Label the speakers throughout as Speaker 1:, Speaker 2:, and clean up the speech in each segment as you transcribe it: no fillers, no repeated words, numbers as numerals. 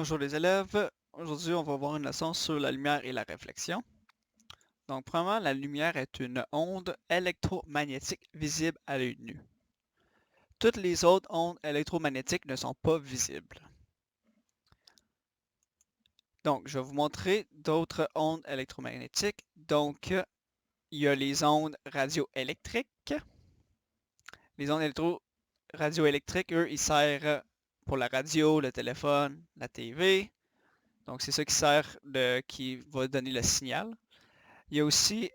Speaker 1: Bonjour les élèves, aujourd'hui on va voir une leçon sur la lumière et la réflexion. Donc premièrement, la lumière est une onde électromagnétique visible à l'œil nu. Toutes les autres ondes électromagnétiques ne sont pas visibles. Donc je vais vous montrer d'autres ondes électromagnétiques. Donc il y a les ondes radioélectriques. Les ondes radioélectriques, eux, ils servent pour la radio, le téléphone, la TV. Donc c'est ça qui va donner le signal. Il y a aussi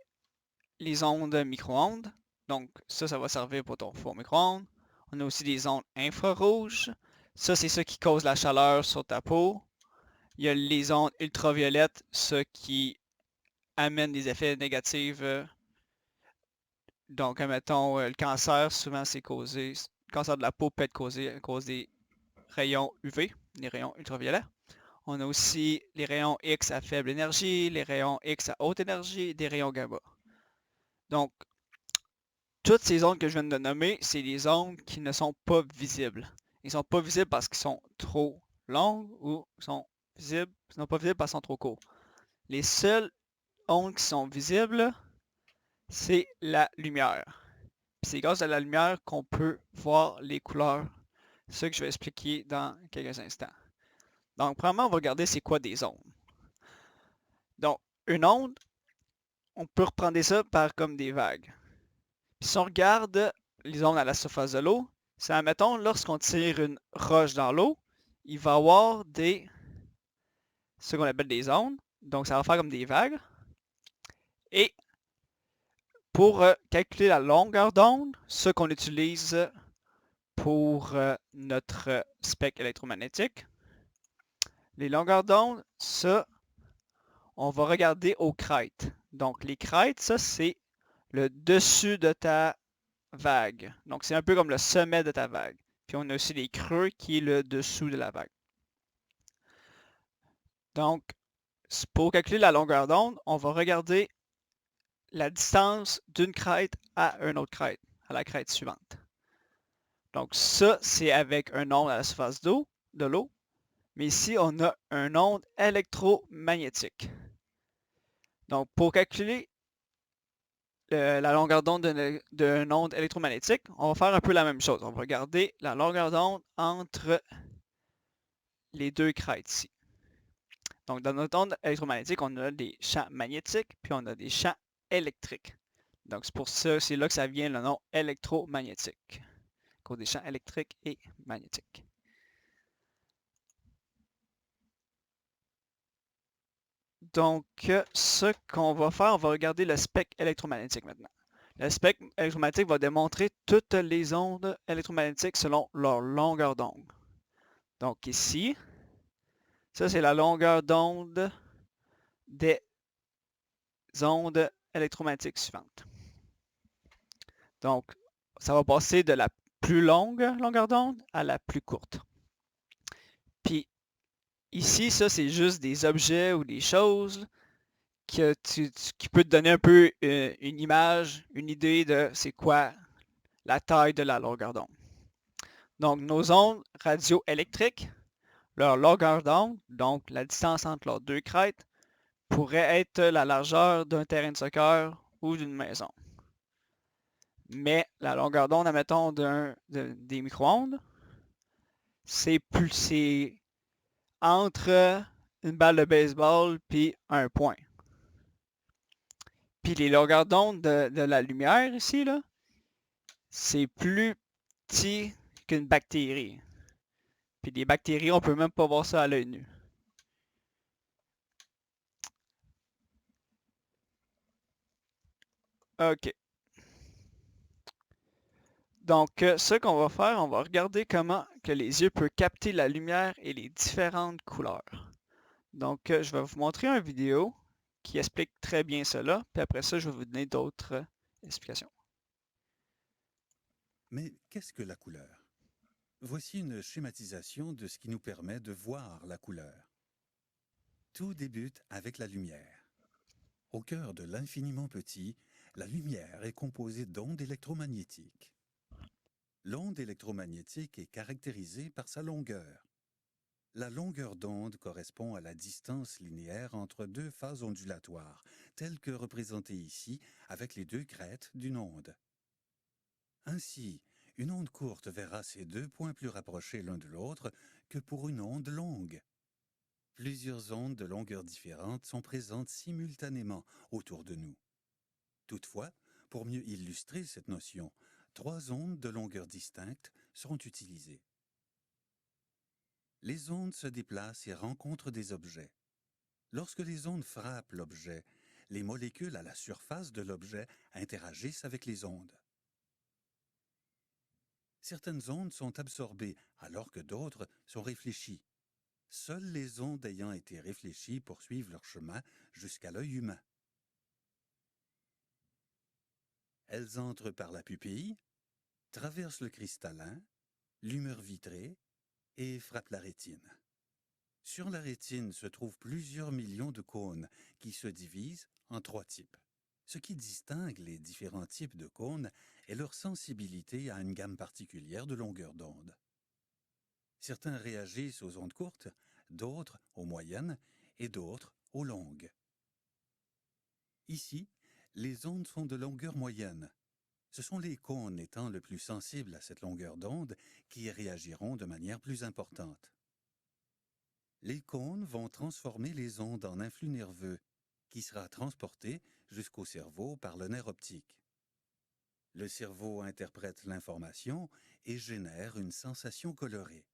Speaker 1: les ondes micro-ondes. Donc, ça va servir pour ton four micro-ondes. On a aussi des ondes infrarouges. Ça, c'est ça qui cause la chaleur sur ta peau. Il y a les ondes ultraviolettes, ça qui amène des effets négatifs. Donc, admettons, le cancer, souvent, c'est causé. Le cancer de la peau peut être causé à cause des rayons UV, les rayons ultraviolets. On a aussi les rayons X à faible énergie, les rayons X à haute énergie, des rayons gamma. Donc, toutes ces ondes que je viens de nommer, c'est des ondes qui ne sont pas visibles. Ils ne sont pas visibles parce qu'ils sont trop longues ou ils sont pas visibles parce qu'ils sont trop courts. Les seules ondes qui sont visibles, c'est la lumière. C'est grâce à la lumière qu'on peut voir les couleurs. C'est ce que je vais expliquer dans quelques instants. Donc, premièrement, on va regarder c'est quoi des ondes. Donc, une onde, on peut reprendre ça par comme des vagues. Si on regarde les ondes à la surface de l'eau, c'est, admettons, lorsqu'on tire une roche dans l'eau, il va y avoir ce qu'on appelle des ondes. Donc, ça va faire comme des vagues. Et pour calculer la longueur d'onde, ce qu'on utilise pour notre spectre électromagnétique, les longueurs d'onde, ça, on va regarder aux crêtes. Donc, les crêtes, ça, c'est le dessus de ta vague. Donc, c'est un peu comme le sommet de ta vague. Puis, on a aussi les creux qui est le dessous de la vague. Donc, pour calculer la longueur d'onde, on va regarder la distance d'une crête à une autre crête, à la crête suivante. Donc, ça, c'est avec un onde à la surface de l'eau. Mais ici, on a un onde électromagnétique. Donc, pour calculer la longueur d'onde d'une onde électromagnétique, on va faire un peu la même chose. On va regarder la longueur d'onde entre les deux crêtes ici. Donc, dans notre onde électromagnétique, on a des champs magnétiques, puis on a des champs électriques. Donc, c'est pour ça, c'est là que ça vient le nom électromagnétique, à cause des champs électriques et magnétiques. Donc, ce qu'on va faire, on va regarder le spectre électromagnétique maintenant. Le spectre électromagnétique va démontrer toutes les ondes électromagnétiques selon leur longueur d'onde. Donc ici, ça c'est la longueur d'onde des ondes électromagnétiques suivantes. Donc, ça va passer de la plus longue longueur d'onde à la plus courte. Puis ici, ça c'est juste des objets ou des choses qui peut te donner un peu une image, une idée de c'est quoi la taille de la longueur d'onde. Donc, nos ondes radioélectriques, leur longueur d'onde, donc la distance entre leurs deux crêtes, pourrait être la largeur d'un terrain de soccer ou d'une maison. Mais la longueur d'onde, admettons, des micro-ondes, c'est entre une balle de baseball puis un point. Puis les longueurs d'onde de la lumière ici, là, c'est plus petit qu'une bactérie. Puis des bactéries, on peut même pas voir ça à l'œil nu. OK. Donc, ce qu'on va faire, on va regarder comment que les yeux peuvent capter la lumière et les différentes couleurs. Donc, je vais vous montrer une vidéo qui explique très bien cela, puis après ça, je vais vous donner d'autres explications.
Speaker 2: Mais qu'est-ce que la couleur? Voici une schématisation de ce qui nous permet de voir la couleur. Tout débute avec la lumière. Au cœur de l'infiniment petit, la lumière est composée d'ondes électromagnétiques. L'onde électromagnétique est caractérisée par sa longueur. La longueur d'onde correspond à la distance linéaire entre deux phases ondulatoires, telles que représentées ici avec les deux crêtes d'une onde. Ainsi, une onde courte verra ses deux points plus rapprochés l'un de l'autre que pour une onde longue. Plusieurs ondes de longueurs différentes sont présentes simultanément autour de nous. Toutefois, pour mieux illustrer cette notion, 3 ondes de longueurs distinctes seront utilisées. Les ondes se déplacent et rencontrent des objets. Lorsque les ondes frappent l'objet, les molécules à la surface de l'objet interagissent avec les ondes. Certaines ondes sont absorbées alors que d'autres sont réfléchies. Seules les ondes ayant été réfléchies poursuivent leur chemin jusqu'à l'œil humain. Elles entrent par la pupille, traversent le cristallin, l'humeur vitrée et frappent la rétine. Sur la rétine se trouvent plusieurs millions de cônes qui se divisent en 3 types. Ce qui distingue les différents types de cônes est leur sensibilité à une gamme particulière de longueurs d'onde. Certains réagissent aux ondes courtes, d'autres aux moyennes et d'autres aux longues. Ici, les ondes sont de longueur moyenne. Ce sont les cônes étant le plus sensibles à cette longueur d'onde qui réagiront de manière plus importante. Les cônes vont transformer les ondes en influx nerveux, qui sera transporté jusqu'au cerveau par le nerf optique. Le cerveau interprète l'information et génère une sensation colorée.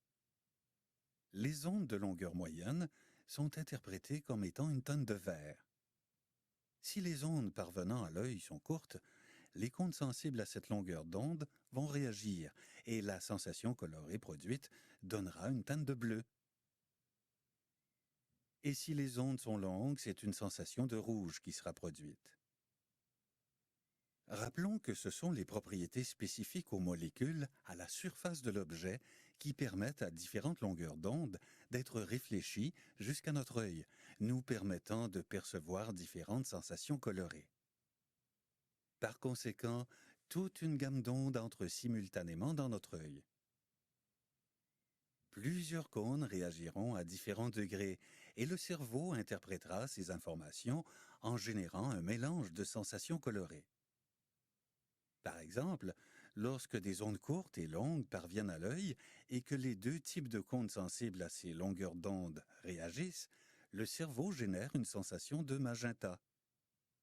Speaker 2: Les ondes de longueur moyenne sont interprétées comme étant une tonne de verre. Si les ondes parvenant à l'œil sont courtes, les cônes sensibles à cette longueur d'onde vont réagir et la sensation colorée produite donnera une teinte de bleu. Et si les ondes sont longues, c'est une sensation de rouge qui sera produite. Rappelons que ce sont les propriétés spécifiques aux molécules à la surface de l'objet qui permettent à différentes longueurs d'onde d'être réfléchies jusqu'à notre œil, nous permettant de percevoir différentes sensations colorées. Par conséquent, toute une gamme d'ondes entre simultanément dans notre œil. Plusieurs cônes réagiront à différents degrés et le cerveau interprétera ces informations en générant un mélange de sensations colorées. Par exemple, lorsque des ondes courtes et longues parviennent à l'œil et que les deux types de cônes sensibles à ces longueurs d'onde réagissent, le cerveau génère une sensation de magenta.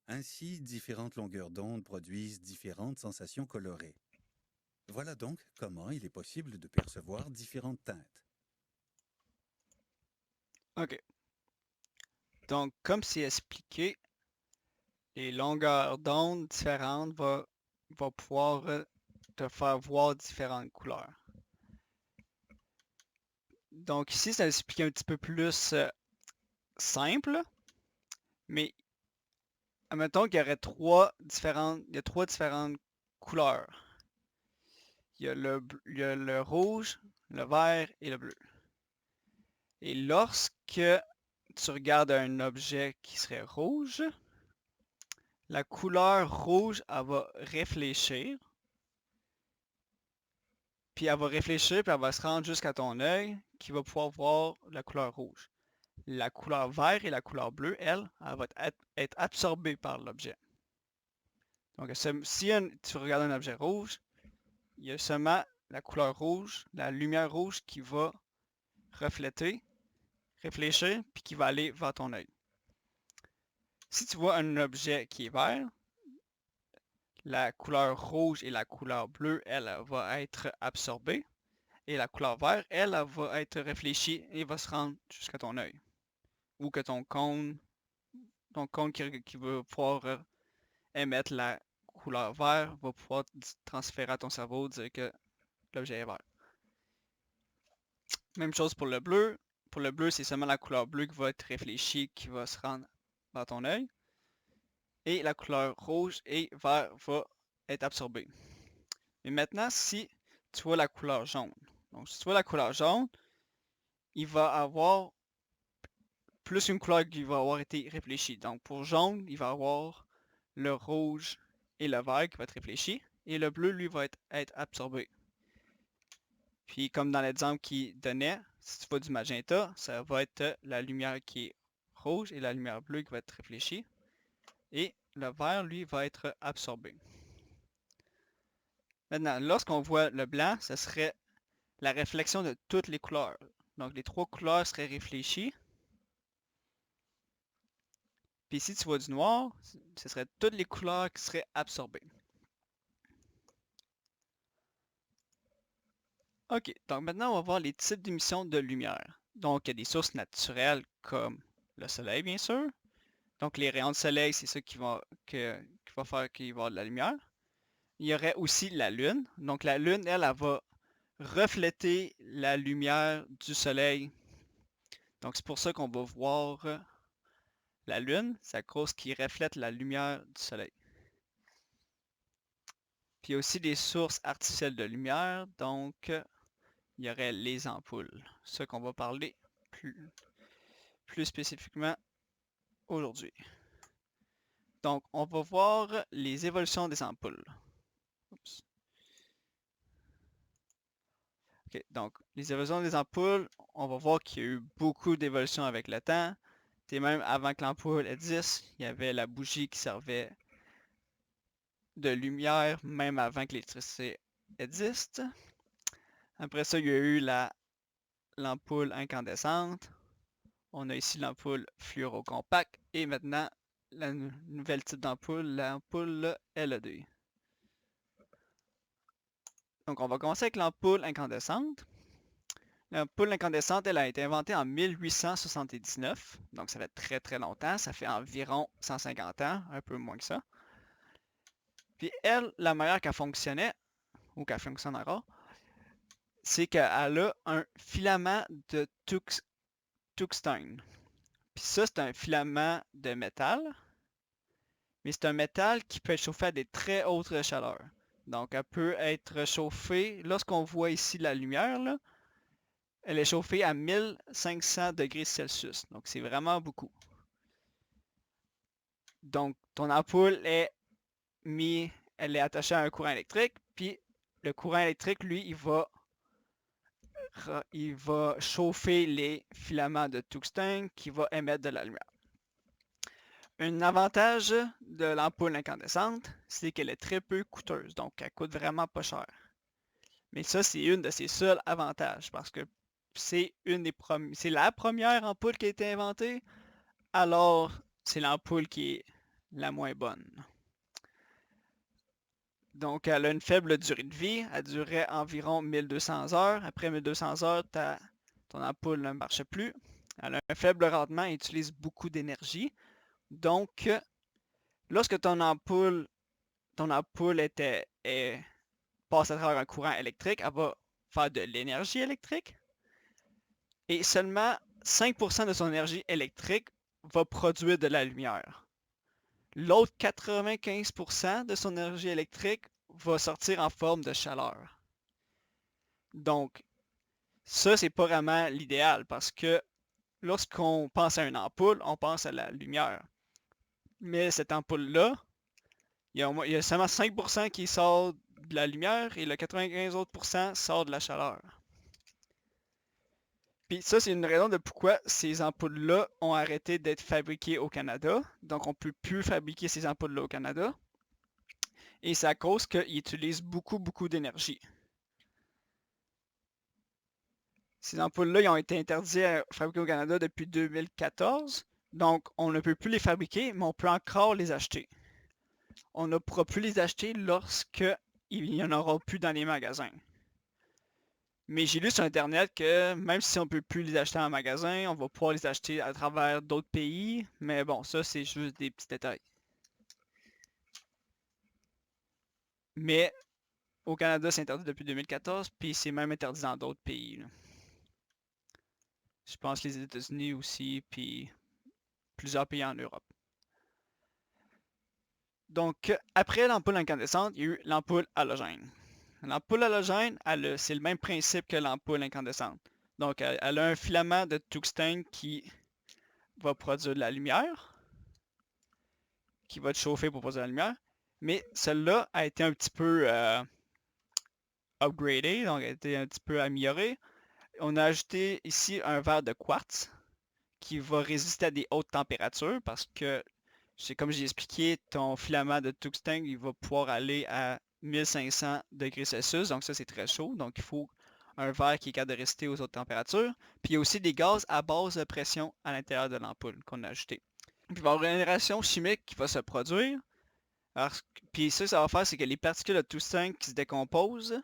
Speaker 2: Ainsi, différentes longueurs d'onde produisent différentes sensations colorées. Voilà donc comment il est possible de percevoir différentes teintes.
Speaker 1: OK. Donc, comme c'est expliqué, les longueurs d'onde différentes vont pouvoir te faire voir différentes couleurs. Donc ici, c'est expliqué un petit peu plus simple, mais admettons qu'il y aurait trois différentes couleurs. Il y a le rouge, le vert et le bleu. Et lorsque tu regardes un objet qui serait rouge, la couleur rouge, elle va réfléchir. Puis elle va réfléchir, puis elle va se rendre jusqu'à ton œil qui va pouvoir voir la couleur rouge. La couleur vert et la couleur bleue, elle va être absorbée par l'objet. Donc si tu regardes un objet rouge, il y a seulement la couleur rouge, la lumière rouge qui va refléter, réfléchir, puis qui va aller vers ton œil. Si tu vois un objet qui est vert, la couleur rouge et la couleur bleue, elle va être absorbée. Et la couleur vert, elle va être réfléchie et va se rendre jusqu'à ton œil. Ou que ton cône qui va pouvoir émettre la couleur vert va pouvoir transférer à ton cerveau, dire que l'objet est vert. Même chose pour le bleu. Pour le bleu, c'est seulement la couleur bleue qui va être réfléchie, qui va se rendre dans ton œil. Et la couleur rouge et vert va être absorbée. Mais maintenant, si tu vois la couleur jaune. Donc, si tu vois la couleur jaune, il va avoir plus une couleur qui va avoir été réfléchie. Donc, pour jaune, il va avoir le rouge et le vert qui va être réfléchi. Et le bleu, lui, va être absorbé. Puis comme dans l'exemple qu'il donnait, si tu vois du magenta, ça va être la lumière qui est rouge et la lumière bleue qui va être réfléchie. Et le vert, lui, va être absorbé. Maintenant, lorsqu'on voit le blanc, ce serait la réflexion de toutes les couleurs. Donc les trois couleurs seraient réfléchies. Puis si tu vois du noir, ce serait toutes les couleurs qui seraient absorbées. Ok, donc maintenant on va voir les types d'émissions de lumière. Donc il y a des sources naturelles comme le soleil bien sûr. Donc les rayons de soleil, c'est ça qui va faire qu'il va y avoir de la lumière. Il y aurait aussi la lune. Donc la lune, elle va refléter la lumière du soleil. Donc c'est pour ça qu'on va voir la lune, c'est à cause qu'il reflète la lumière du soleil. Puis il y a aussi des sources artificielles de lumière, donc il y aurait les ampoules. Ce qu'on va parler plus spécifiquement aujourd'hui. Donc on va voir les évolutions des ampoules. Oups. Ok, donc les évolutions des ampoules, on va voir qu'il y a eu beaucoup d'évolutions avec le temps. Et même avant que l'ampoule existe, il y avait la bougie qui servait de lumière, même avant que l'électricité existe. Après ça, il y a eu l'ampoule incandescente. On a ici l'ampoule fluorocompacte. Et maintenant, la nouvelle type d'ampoule, l'ampoule LED. Donc, on va commencer avec l'ampoule incandescente. L'ampoule incandescente, elle a été inventée en 1879. Donc, ça fait très très longtemps. Ça fait environ 150 ans, un peu moins que ça. Puis elle, la manière qu'elle fonctionnait, ou qu'elle fonctionnera, c'est qu'elle a un filament de tungstène. Puis ça, c'est un filament de métal, mais c'est un métal qui peut être chauffé à des très hautes chaleurs. Donc, elle peut être chauffée, lorsqu'on voit ici la lumière, là, elle est chauffée à 1500 degrés Celsius. Donc, c'est vraiment beaucoup. Donc, ton ampoule elle est attachée à un courant électrique, puis le courant électrique, lui, il va chauffer les filaments de tungstène qui va émettre de la lumière. Un avantage de l'ampoule incandescente, c'est qu'elle est très peu coûteuse, donc elle coûte vraiment pas cher. Mais ça, c'est une de ses seuls avantages, parce que c'est la première ampoule qui a été inventée, alors c'est l'ampoule qui est la moins bonne. Donc, elle a une faible durée de vie. Elle durait environ 1200 heures. Après 1200 heures, ton ampoule ne marche plus. Elle a un faible rendement et utilise beaucoup d'énergie. Donc, lorsque ton ampoule passe à travers un courant électrique, elle va faire de l'énergie électrique. Et seulement 5% de son énergie électrique va produire de la lumière. L'autre 95% de son énergie électrique va sortir en forme de chaleur. Donc, ça, c'est pas vraiment l'idéal parce que lorsqu'on pense à une ampoule, on pense à la lumière. Mais cette ampoule-là, il y a seulement 5% qui sort de la lumière et le 95 autres % sort de la chaleur. Puis ça, c'est une raison de pourquoi ces ampoules-là ont arrêté d'être fabriquées au Canada. Donc, on ne peut plus fabriquer ces ampoules-là au Canada. Et c'est à cause qu'ils utilisent beaucoup, beaucoup d'énergie. Ces ampoules-là, ils ont été interdits à fabriquer au Canada depuis 2014. Donc, on ne peut plus les fabriquer, mais on peut encore les acheter. On ne pourra plus les acheter lorsqu'il n'y en aura plus dans les magasins. Mais j'ai lu sur Internet que même si on ne peut plus les acheter en magasin, on va pouvoir les acheter à travers d'autres pays. Mais bon, ça, c'est juste des petits détails. Mais au Canada, c'est interdit depuis 2014, puis c'est même interdit dans d'autres pays. Là. Je pense les États-Unis aussi, puis plusieurs pays en Europe. Donc, après l'ampoule incandescente, il y a eu l'ampoule halogène. L'ampoule halogène, c'est le même principe que l'ampoule incandescente. Donc, elle a un filament de tungstène qui va produire de la lumière, qui va être chauffé pour produire de la lumière, mais celle-là a été un petit peu upgradée, donc elle a été un petit peu améliorée. On a ajouté ici un verre de quartz qui va résister à des hautes températures parce que, c'est comme j'ai expliqué, ton filament de tungstène, il va pouvoir aller à 1500 degrés Celsius, donc ça c'est très chaud, donc il faut un verre qui est capable de résister aux hautes températures. Puis il y a aussi des gaz à basse de pression à l'intérieur de l'ampoule qu'on a ajouté. Puis il va y avoir une réaction chimique qui va se produire. Alors, puis ça va faire, c'est que les particules de tungstène qui se décomposent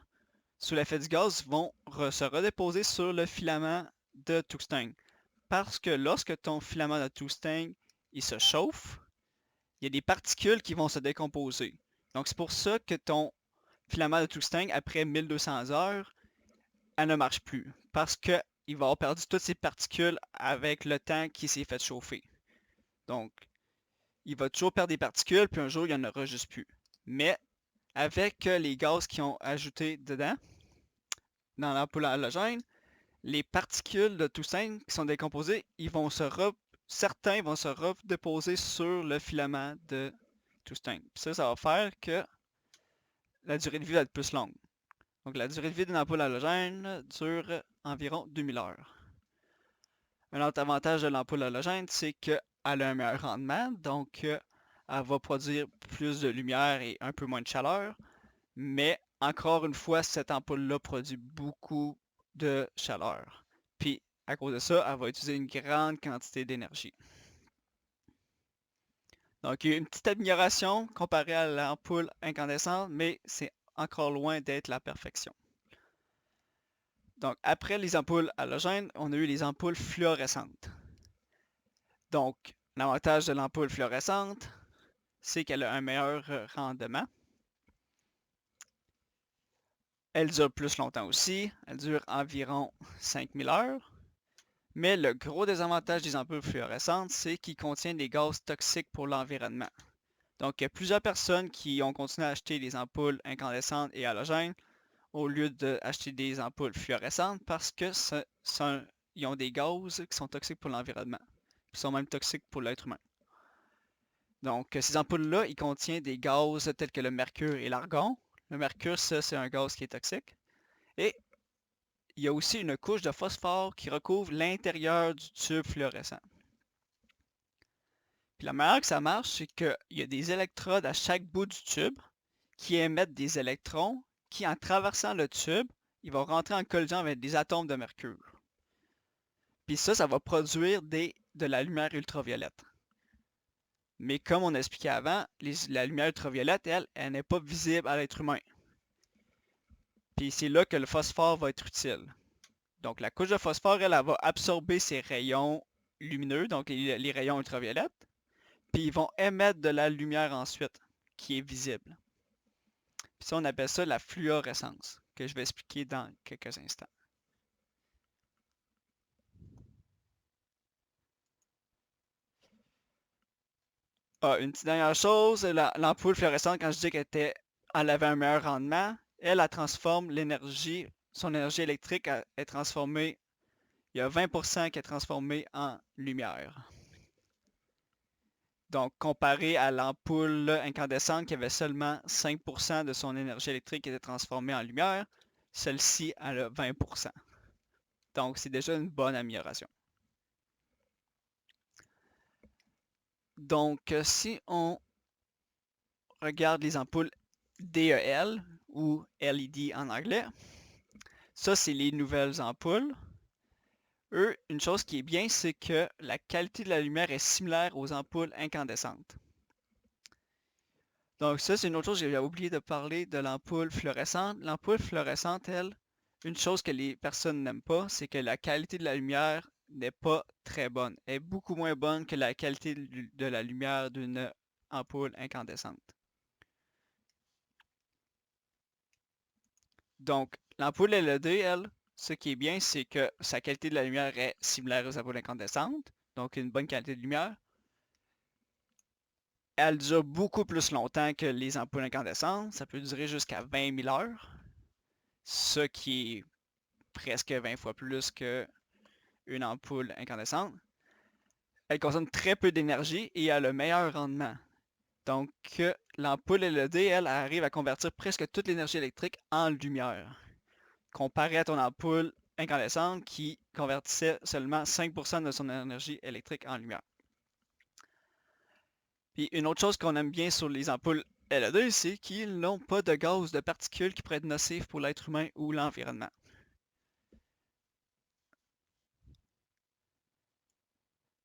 Speaker 1: sous l'effet du gaz vont se redéposer sur le filament de tungstène. Parce que lorsque ton filament de tungstène il se chauffe, il y a des particules qui vont se décomposer. Donc c'est pour ça que ton filament de tungstène, après 1200 heures, elle ne marche plus. Parce qu'il va avoir perdu toutes ces particules avec le temps qui s'est fait chauffer. Donc, il va toujours perdre des particules, puis un jour, il n'y en aura juste plus. Mais avec les gaz qu'ils ont ajoutés dedans, dans l'ampoule à halogène, les particules de tungstène qui sont décomposées, certains vont se redéposer sur le filament de tungstène. Ça va faire que la durée de vie va être plus longue. Donc la durée de vie d'une ampoule halogène dure environ 2000 heures. Un autre avantage de l'ampoule halogène, c'est qu'elle a un meilleur rendement, donc elle va produire plus de lumière et un peu moins de chaleur. Mais encore une fois, cette ampoule-là produit beaucoup de chaleur. Puis à cause de ça, elle va utiliser une grande quantité d'énergie. Donc il y a une petite amélioration comparée à l'ampoule incandescente, mais c'est encore loin d'être la perfection. Donc après les ampoules halogènes, on a eu les ampoules fluorescentes. Donc l'avantage de l'ampoule fluorescente, c'est qu'elle a un meilleur rendement. Elle dure plus longtemps aussi, elle dure environ 5000 heures. Mais le gros désavantage des ampoules fluorescentes, c'est qu'ils contiennent des gaz toxiques pour l'environnement. Donc, il y a plusieurs personnes qui ont continué à acheter des ampoules incandescentes et halogènes au lieu d'acheter des ampoules fluorescentes parce que ils ont des gaz qui sont toxiques pour l'environnement, qui sont même toxiques pour l'être humain. Donc, ces ampoules-là, ils contiennent des gaz tels que le mercure et l'argon. Le mercure, ça, c'est un gaz qui est toxique. Et il y a aussi une couche de phosphore qui recouvre l'intérieur du tube fluorescent. Puis la manière que ça marche, c'est qu'il y a des électrodes à chaque bout du tube qui émettent des électrons qui, en traversant le tube, ils vont rentrer en collision avec des atomes de mercure. Puis ça va produire de la lumière ultraviolette. Mais comme on a expliqué avant, la lumière ultraviolette, elle n'est pas visible à l'être humain. Puis c'est là que le phosphore va être utile. Donc la couche de phosphore, elle va absorber ces rayons lumineux, donc les rayons ultraviolettes, puis ils vont émettre de la lumière ensuite, qui est visible. Puis ça, on appelle ça la fluorescence, que je vais expliquer dans quelques instants. Une petite dernière chose, l'ampoule fluorescente, quand je dis qu'elle avait un meilleur rendement, elle transforme l'énergie, son énergie électrique est transformée, il y a 20% qui est transformée en lumière. Donc, comparé à l'ampoule incandescente qui avait seulement 5% de son énergie électrique qui était transformée en lumière, celle-ci elle a 20%. Donc, c'est déjà une bonne amélioration. Donc, si on regarde les ampoules DEL ou LED en anglais, ça, c'est les nouvelles ampoules. Eux, une chose qui est bien, c'est que la qualité de la lumière est similaire aux ampoules incandescentes. Donc ça, c'est une autre chose, j'avais oublié de parler de l'ampoule fluorescente. L'ampoule fluorescente, elle, une chose que les personnes n'aiment pas, c'est que la qualité de la lumière n'est pas très bonne. Elle est beaucoup moins bonne que la qualité de la lumière d'une ampoule incandescente. Donc, l'ampoule LED, elle, ce qui est bien, c'est que sa qualité de la lumière est similaire aux ampoules incandescentes, donc une bonne qualité de lumière. Elle dure beaucoup plus longtemps que les ampoules incandescentes. Ça peut durer jusqu'à 20 000 heures, ce qui est presque 20 fois plus qu'une ampoule incandescente. Elle consomme très peu d'énergie et a le meilleur rendement. Donc, l'ampoule LED, elle arrive à convertir presque toute l'énergie électrique en lumière. comparé à ton ampoule incandescente qui convertissait seulement 5% de son énergie électrique en lumière. Puis une autre chose qu'on aime bien sur les ampoules LED, c'est qu'ils n'ont pas de gaz ou de particules qui pourraient être nocifs pour l'être humain ou l'environnement.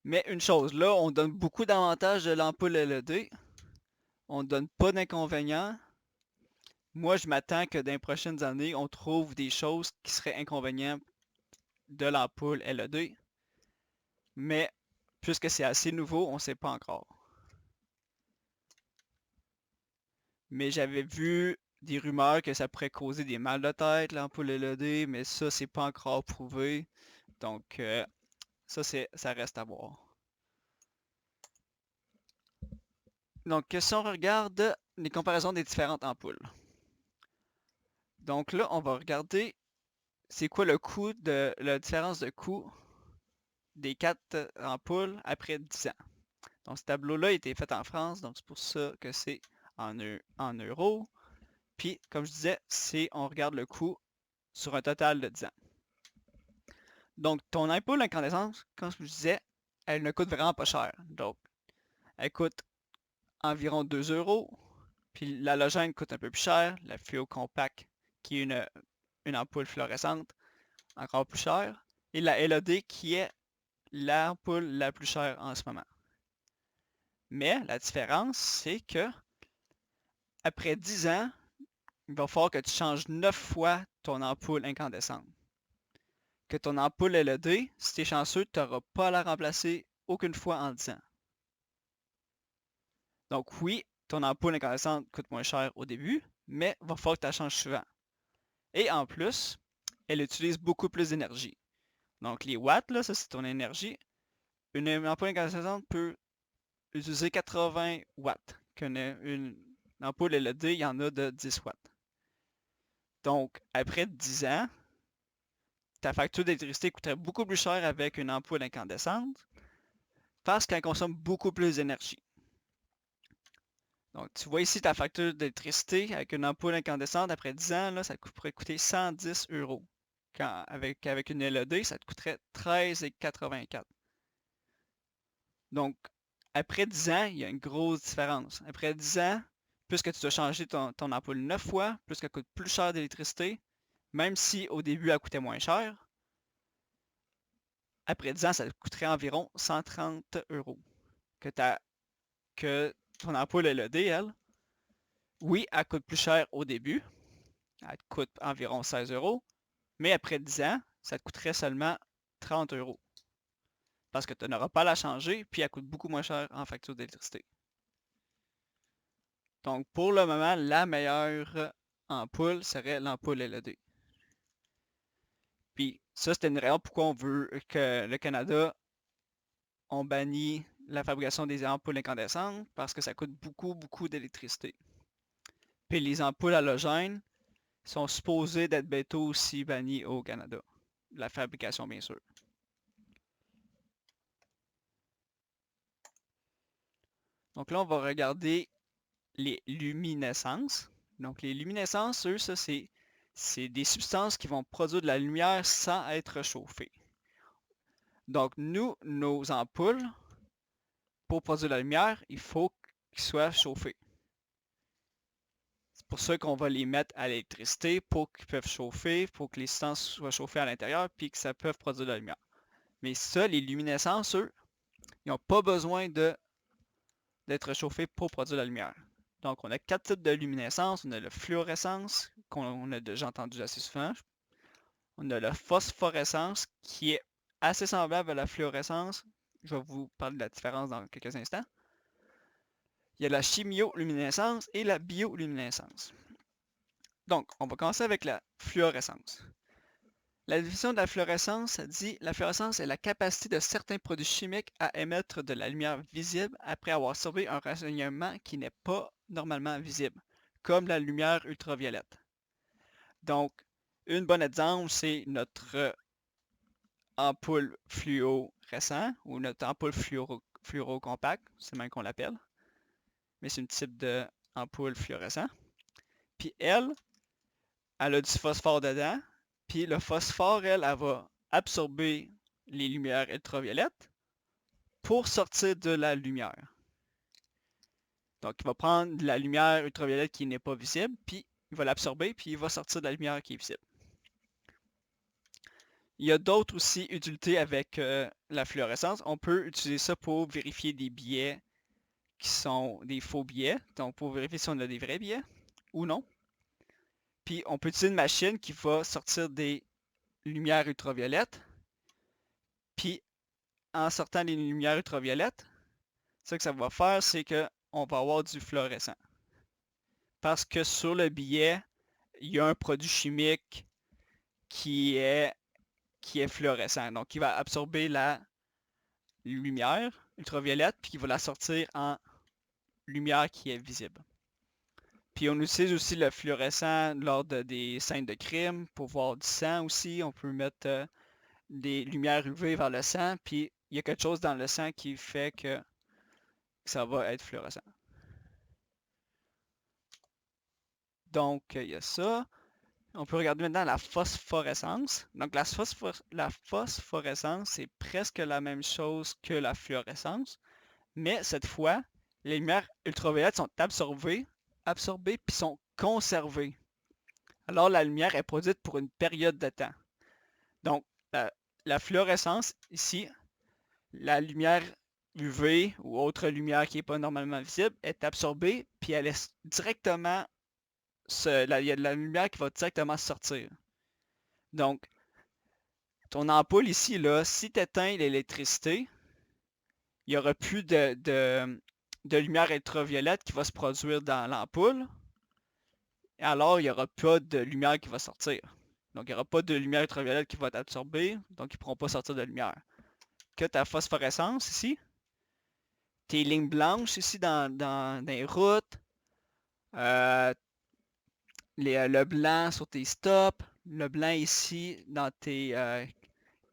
Speaker 1: Mais une chose, là, on donne beaucoup d'avantages de l'ampoule LED. On ne donne pas d'inconvénients. Moi, je m'attends que dans les prochaines années, on trouve des choses qui seraient inconvénients de l'ampoule LED. Mais puisque c'est assez nouveau, on ne sait pas encore. Mais j'avais vu des rumeurs que ça pourrait causer des mal de tête, l'ampoule LED, mais ça, c'est pas encore prouvé. Donc, ça reste à voir. Donc, si on regarde les comparaisons des différentes ampoules. Donc là, on va regarder c'est quoi le coût de la différence de coût des 4 ampoules après 10 ans. Donc, ce tableau-là a été fait en France, donc c'est pour ça que c'est en euros. Puis, comme je disais, on regarde le coût sur un total de 10 ans. Donc, ton ampoule incandescente, comme je disais, elle ne coûte vraiment pas cher. Donc, elle coûte environ 2 €. Puis l'halogène coûte un peu plus cher. La fluo compact, qui est une ampoule fluorescente, encore plus cher. Et la LED, qui est l'ampoule la plus chère en ce moment. Mais la différence, c'est que après 10 ans, il va falloir que tu changes 9 fois ton ampoule incandescente. Que ton ampoule LED, si tu es chanceux, tu n'auras pas à la remplacer aucune fois en 10 ans. Donc oui, ton ampoule incandescente coûte moins cher au début, mais il va falloir que tu la changes souvent. Et en plus, elle utilise beaucoup plus d'énergie. Donc les watts, là, ça c'est ton énergie. Une ampoule incandescente peut utiliser 80 watts. Une ampoule LED, il y en a de 10 watts. Donc, après 10 ans, ta facture d'électricité coûterait beaucoup plus cher avec une ampoule incandescente parce qu'elle consomme beaucoup plus d'énergie. Donc, tu vois ici ta facture d'électricité avec une ampoule incandescente après 10 ans, là, ça pourrait coûter 110 €. Avec une LED, ça te coûterait 13,84 €. Donc, après 10 ans, il y a une grosse différence. Après 10 ans, puisque tu dois changer ton ampoule 9 fois, plus qu'elle coûte plus cher d'électricité, même si au début elle coûtait moins cher, après 10 ans, ça te coûterait environ 130 €. Que ton ampoule LED, elle, oui, elle coûte plus cher au début. Elle te coûte environ 16 €. Mais après 10 ans, ça te coûterait seulement 30 €. Parce que tu n'auras pas à la changer, puis elle coûte beaucoup moins cher en facture d'électricité. Donc, pour le moment, la meilleure ampoule serait l'ampoule LED. Puis, ça, c'était une raison pourquoi on veut que le Canada, on bannit la fabrication des ampoules incandescentes, parce que ça coûte beaucoup, beaucoup d'électricité. Puis, les ampoules halogènes sont supposées d'être bientôt aussi bannies au Canada. La fabrication, bien sûr. Donc là, on va regarder les luminescences. Donc les luminescences, eux, ça c'est des substances qui vont produire de la lumière sans être chauffées. Donc nous, nos ampoules, pour produire de la lumière, il faut qu'ils soient chauffés. C'est pour ça qu'on va les mettre à l'électricité pour qu'ils peuvent chauffer, pour que les substances soient chauffées à l'intérieur, puis que ça peut produire de la lumière. Mais ça, les luminescences, eux, ils n'ont pas besoin d'être chauffés pour produire de la lumière. Donc, on a 4 types de luminescence. On a la fluorescence, qu'on a déjà entendu assez souvent. On a la phosphorescence, qui est assez semblable à la fluorescence. Je vais vous parler de la différence dans quelques instants. Il y a la chimioluminescence et la bioluminescence. Donc, on va commencer avec la fluorescence. La définition de la fluorescence dit la fluorescence est la capacité de certains produits chimiques à émettre de la lumière visible après avoir servi un rayonnement qui n'est pas normalement visible, comme la lumière ultraviolette. Donc, un bon exemple, c'est notre ampoule fluorescent ou notre ampoule fluorocompact, c'est même qu'on l'appelle. Mais c'est un type d'ampoule fluorescent. Puis elle a du phosphore dedans, Puis le phosphore, elle va absorber les lumières ultraviolettes pour sortir de la lumière. Donc, il va prendre de la lumière ultraviolette qui n'est pas visible, puis il va l'absorber, puis il va sortir de la lumière qui est visible. Il y a d'autres aussi utilités avec la fluorescence. On peut utiliser ça pour vérifier des billets qui sont des faux billets, donc pour vérifier si on a des vrais billets ou non. Puis on peut utiliser une machine qui va sortir des lumières ultraviolettes. Puis en sortant les lumières ultraviolettes, ce que ça va faire, c'est qu'on va avoir du fluorescent. Parce que sur le billet, il y a un produit chimique qui est fluorescent. Donc, il va absorber la lumière ultraviolette, puis il va la sortir en lumière qui est visible. Puis on utilise aussi le fluorescent lors des scènes de crime pour voir du sang aussi. On peut mettre des lumières UV vers le sang, puis il y a quelque chose dans le sang qui fait que ça va être fluorescent. Donc, il y a ça. On peut regarder maintenant la phosphorescence. Donc, la phosphorescence, c'est presque la même chose que la fluorescence, mais cette fois, les lumières ultraviolettes sont absorbées puis sont conservées. Alors, la lumière est produite pour une période de temps. Donc, la fluorescence, ici, la lumière UV ou autre lumière qui n'est pas normalement visible est absorbée, puis elle est directement il y a de la lumière qui va directement sortir. Donc, ton ampoule ici, là, si tu éteins l'électricité, il n'y aura plus de lumière ultraviolette qui va se produire dans l'ampoule. Et alors, il n'y aura pas de lumière qui va sortir. Donc, il n'y aura pas de lumière ultraviolette qui va être absorbée, donc ils ne pourront pas sortir de lumière. Que ta phosphorescence ici, tes lignes blanches ici dans les routes, le blanc sur tes stops, le blanc ici dans tes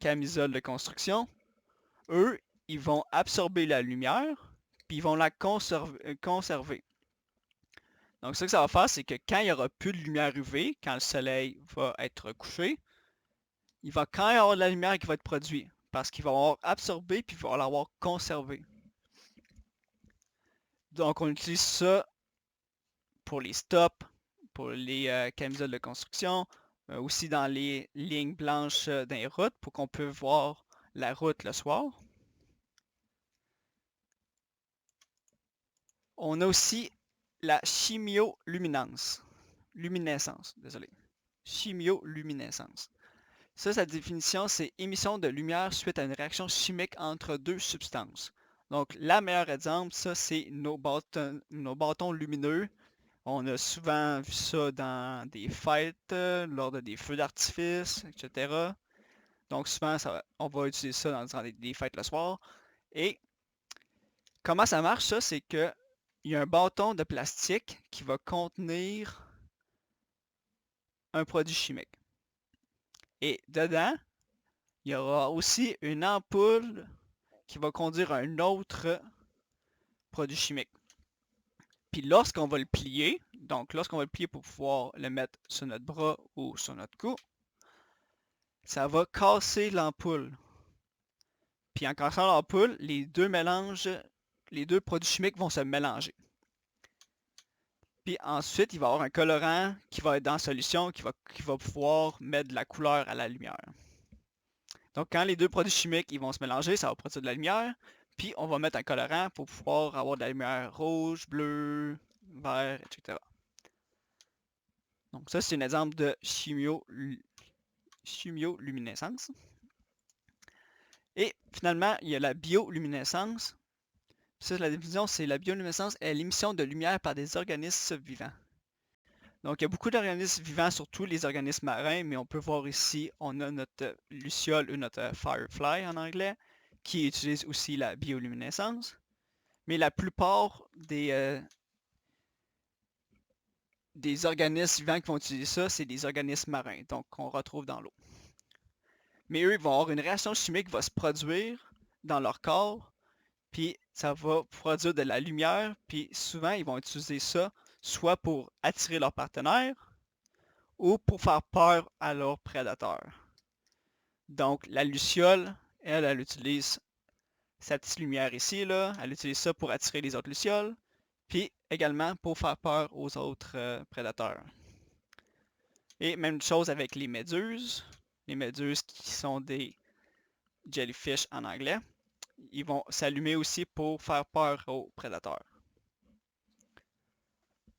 Speaker 1: camisoles de construction, eux, ils vont absorber la lumière, puis ils vont la conserver. Donc, ce que ça va faire, c'est que quand il n'y aura plus de lumière UV, quand le soleil va être couché, il va quand même avoir de la lumière qui va être produite, parce qu'il va avoir absorbé, puis il va l'avoir conservé. Donc, on utilise ça pour les stops, pour les camisoles de construction, aussi dans les lignes blanches dans les routes pour qu'on puisse voir la route le soir. On a aussi la chimioluminescence. Désolé. Chimioluminescence. Ça, sa définition, c'est émission de lumière suite à une réaction chimique entre deux substances. Donc, la meilleure exemple, ça, c'est nos bâtons lumineux. On a souvent vu ça dans des fêtes, lors de des feux d'artifice, etc. Donc souvent, on va utiliser ça dans des fêtes le soir. Et comment ça marche, ça? C'est qu'il y a un bâton de plastique qui va contenir un produit chimique. Et dedans, il y aura aussi une ampoule qui va conduire un autre produit chimique. Puis lorsqu'on va le plier, donc lorsqu'on va le plier pour pouvoir le mettre sur notre bras ou sur notre cou, ça va casser l'ampoule. Puis en cassant l'ampoule, les deux produits chimiques vont se mélanger. Puis ensuite, il va y avoir un colorant qui va être dans la solution, qui va pouvoir mettre de la couleur à la lumière. Donc quand les deux produits chimiques ils vont se mélanger, ça va produire de la lumière. Puis on va mettre un colorant pour pouvoir avoir de la lumière rouge, bleu, vert, etc. Donc ça, c'est un exemple de chimioluminescence. Et finalement, il y a la bioluminescence. Ça, la définition, c'est la bioluminescence est l'émission de lumière par des organismes vivants. Donc, il y a beaucoup d'organismes vivants, surtout les organismes marins, mais on peut voir ici, on a notre luciole ou notre firefly en anglais, qui utilise aussi la bioluminescence. Mais la plupart des organismes vivants qui vont utiliser ça, c'est des organismes marins, donc qu'on retrouve dans l'eau. Mais eux, ils vont avoir une réaction chimique qui va se produire dans leur corps, puis ça va produire de la lumière, puis souvent, ils vont utiliser ça soit pour attirer leur partenaire, ou pour faire peur à leurs prédateurs. Donc, la luciole, elle utilise sa petite lumière ici, là, elle utilise ça pour attirer les autres lucioles, puis également pour faire peur aux autres prédateurs. Et même chose avec les méduses. Les méduses qui sont des jellyfish en anglais. Ils vont s'allumer aussi pour faire peur aux prédateurs.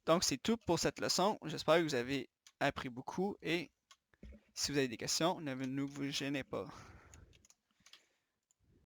Speaker 1: Donc c'est tout pour cette leçon. J'espère que vous avez appris beaucoup et si vous avez des questions, ne vous gênez pas.